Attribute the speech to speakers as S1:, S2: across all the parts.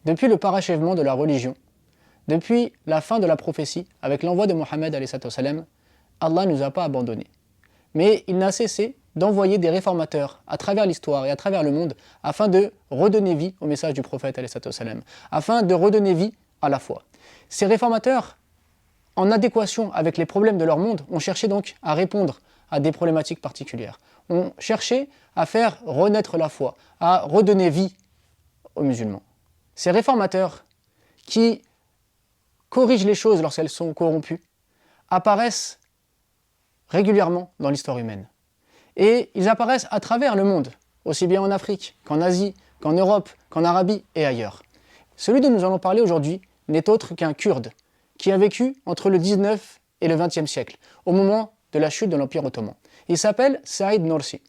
S1: Depuis le parachèvement de la religion, depuis la fin de la prophétie, avec l'envoi de Mohammed, Allah ne nous a pas abandonnés. Mais il n'a cessé d'envoyer des réformateurs à travers l'histoire et à travers le monde afin de redonner vie au message du prophète, afin de redonner vie à la foi. Ces réformateurs, en adéquation avec les problèmes de leur monde, ont cherché donc à répondre à des problématiques particulières. Ont cherché à faire renaître la foi, à redonner vie aux musulmans. Ces réformateurs qui corrigent les choses lorsqu'elles sont corrompues apparaissent régulièrement dans l'histoire humaine. Et ils apparaissent à travers le monde, aussi bien en Afrique qu'en Asie, qu'en Europe, qu'en Arabie et ailleurs. Celui dont nous allons parler aujourd'hui n'est autre qu'un Kurde qui a vécu entre le 19 et le 20e siècle, au moment de la chute de l'Empire ottoman. Il s'appelle Saïd Nursi.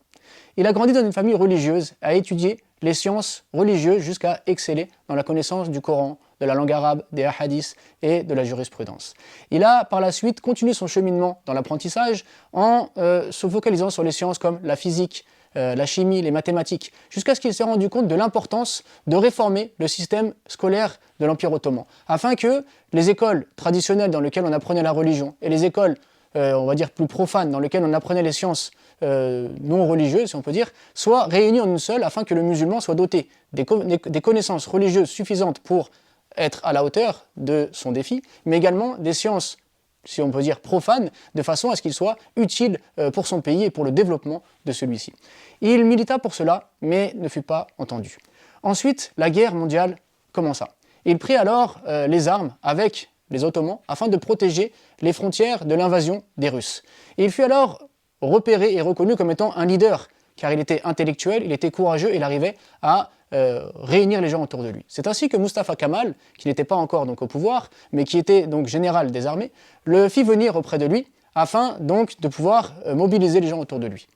S1: Il a grandi dans une famille religieuse, a étudié les sciences religieuses jusqu'à exceller dans la connaissance du Coran, de la langue arabe, des hadiths et de la jurisprudence. Il a par la suite continué son cheminement dans l'apprentissage en se focalisant sur les sciences comme la physique, la chimie, les mathématiques, jusqu'à ce qu'il s'est rendu compte de l'importance de réformer le système scolaire de l'Empire ottoman, afin que les écoles traditionnelles dans lesquelles on apprenait la religion et les écoles, on va dire plus profanes, dans lesquelles on apprenait les sciences non religieuses, si on peut dire, soient réunies en une seule, afin que le musulman soit doté des connaissances religieuses suffisantes pour être à la hauteur de son défi, mais également des sciences, si on peut dire profanes, de façon à ce qu'il soit utile pour son pays et pour le développement de celui-ci. Il milita pour cela, mais ne fut pas entendu. Ensuite, la guerre mondiale commença. Il prit alors les armes avec les Ottomans afin de protéger les frontières de l'invasion des Russes. Il fut alors repéré et reconnu comme étant un leader, car il était intellectuel, il était courageux, il arrivait à réunir les gens autour de lui. C'est ainsi que Mustafa Kemal, qui n'était pas encore donc au pouvoir, mais qui était donc général des armées, le fit venir auprès de lui, afin donc de pouvoir mobiliser les gens autour de lui.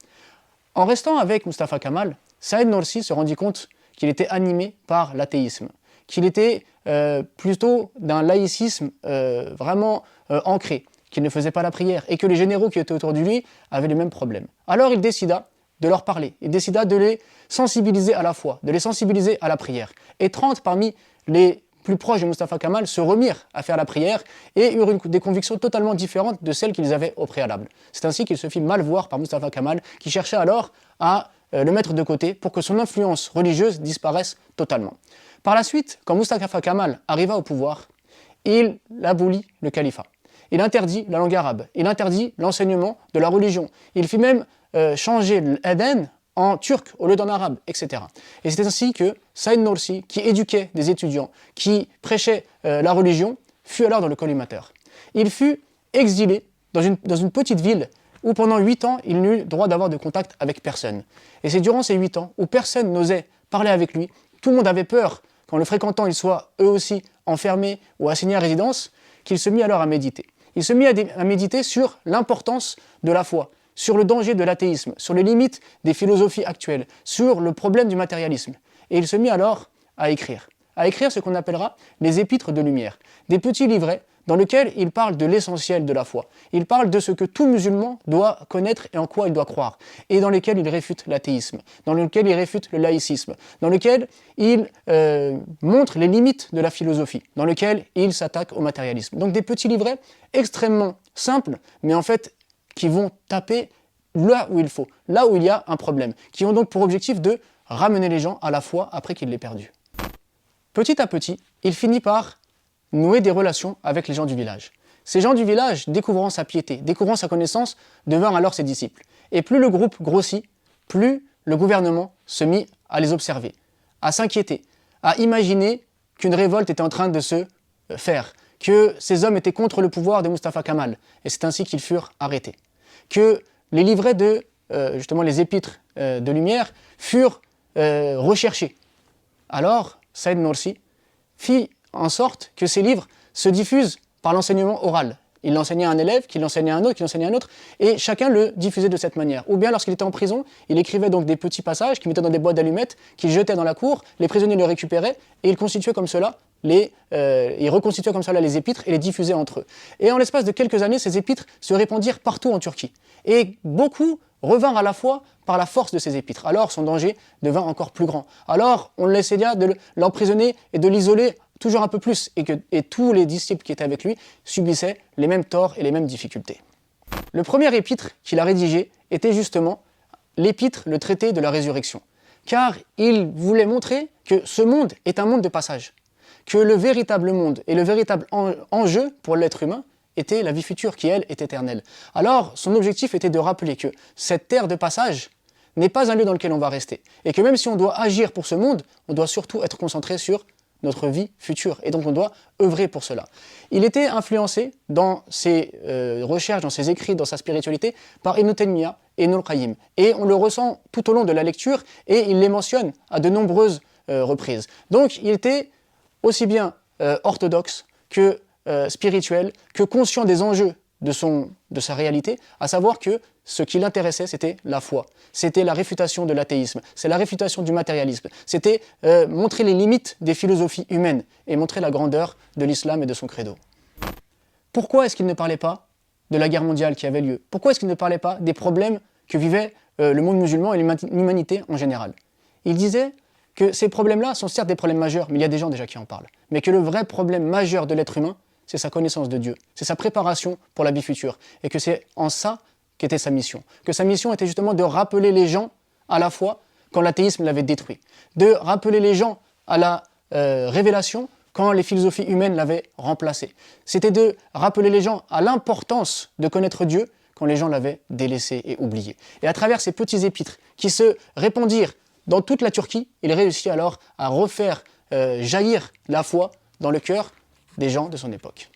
S1: En restant avec Mustafa Kemal, Saïd Nursi se rendit compte qu'il était animé par l'athéisme, qu'il était plutôt d'un laïcisme vraiment ancré, qu'il ne faisait pas la prière, et que les généraux qui étaient autour de lui avaient les mêmes problèmes. Alors il décida de leur parler, il décida de les sensibiliser à la foi, de les sensibiliser à la prière. Et 30 parmi les plus proches de Mustafa Kemal se remirent à faire la prière et eurent des convictions totalement différentes de celles qu'ils avaient au préalable. C'est ainsi qu'il se fit mal voir par Mustafa Kemal, qui cherchait alors à le mettre de côté pour que son influence religieuse disparaisse totalement. Par la suite, quand Mustafa Kemal arriva au pouvoir, il abolit le califat. Il interdit la langue arabe, il interdit l'enseignement de la religion. Il fit même changer l'adhan en turc au lieu d'en arabe, etc. Et c'est ainsi que Saïd Nursi, qui éduquait des étudiants, qui prêchait la religion, fut alors dans le collimateur. Il fut exilé dans une petite ville où pendant 8 ans, il n'eut droit d'avoir de contact avec personne. Et c'est durant ces 8 ans où personne n'osait parler avec lui, tout le monde avait peur qu'en le fréquentant, ils soient eux aussi enfermés ou assignés à résidence, qu'il se mit alors à méditer. Il se mit à méditer sur l'importance de la foi, sur le danger de l'athéisme, sur les limites des philosophies actuelles, sur le problème du matérialisme. Et il se mit alors à écrire ce qu'on appellera les épîtres de lumière, des petits livrets dans lesquels il parle de l'essentiel de la foi. Il parle de ce que tout musulman doit connaître et en quoi il doit croire, et dans lesquels il réfute l'athéisme, dans lesquels il réfute le laïcisme, dans lesquels il montre les limites de la philosophie, dans lesquels il s'attaque au matérialisme. Donc des petits livrets extrêmement simples, mais en fait qui vont taper là où il faut, là où il y a un problème, qui ont donc pour objectif de ramener les gens à la foi après qu'il l'ait perdue. Petit à petit, il finit par nouer des relations avec les gens du village. Ces gens du village, découvrant sa piété, découvrant sa connaissance, devinrent alors ses disciples. Et plus le groupe grossit, plus le gouvernement se mit à les observer, à s'inquiéter, à imaginer qu'une révolte était en train de se faire, que ces hommes étaient contre le pouvoir de Mustafa Kemal, et c'est ainsi qu'ils furent arrêtés. Que les livrets de, justement les épîtres de lumière, furent recherchés. Alors, Saïd Nursi fit en sorte que ces livres se diffusent par l'enseignement oral. Il l'enseignait à un élève, qui l'enseignait à un autre, qui l'enseignait à un autre, et chacun le diffusait de cette manière. Ou bien lorsqu'il était en prison, il écrivait donc des petits passages qu'il mettait dans des boîtes d'allumettes, qu'il jetait dans la cour, les prisonniers le récupéraient, et il reconstituait comme cela les épîtres et les diffusait entre eux. Et en l'espace de quelques années, ces épîtres se répandirent partout en Turquie. Et beaucoup revinrent à la foi par la force de ces épîtres. Alors son danger devint encore plus grand. Alors on essaya de l'emprisonner et de l'isoler toujours un peu plus, et tous les disciples qui étaient avec lui subissaient les mêmes torts et les mêmes difficultés. Le premier épître qu'il a rédigé était justement l'épître, le traité de la résurrection. Car il voulait montrer que ce monde est un monde de passage, que le véritable monde et le véritable enjeu pour l'être humain était la vie future qui, elle, est éternelle. Alors, son objectif était de rappeler que cette terre de passage n'est pas un lieu dans lequel on va rester, et que même si on doit agir pour ce monde, on doit surtout être concentré sur notre vie future, et donc on doit œuvrer pour cela. Il était influencé dans ses recherches, dans ses écrits, dans sa spiritualité, par Ibn Taymiyyah et Ibn al-Qayyim. Et on le ressent tout au long de la lecture, et il les mentionne à de nombreuses reprises. Donc il était aussi bien orthodoxe que spirituel, que conscient des enjeux de sa réalité, à savoir que ce qui l'intéressait, c'était la foi. C'était la réfutation de l'athéisme, c'est la réfutation du matérialisme. C'était montrer les limites des philosophies humaines et montrer la grandeur de l'islam et de son credo. Pourquoi est-ce qu'il ne parlait pas de la guerre mondiale qui avait lieu? Pourquoi est-ce qu'il ne parlait pas des problèmes que vivait le monde musulman et l'humanité en général? Il disait que ces problèmes-là sont certes des problèmes majeurs, mais il y a des gens déjà qui en parlent. Mais que le vrai problème majeur de l'être humain, c'est sa connaissance de Dieu, c'est sa préparation pour la vie future, et que c'est en ça qu'était sa mission. Que sa mission était justement de rappeler les gens à la foi quand l'athéisme l'avait détruit, de rappeler les gens à la révélation quand les philosophies humaines l'avaient remplacé. C'était de rappeler les gens à l'importance de connaître Dieu quand les gens l'avaient délaissé et oublié. Et à travers ces petits épîtres qui se répandirent dans toute la Turquie, il réussit alors à refaire jaillir la foi dans le cœur des gens de son époque.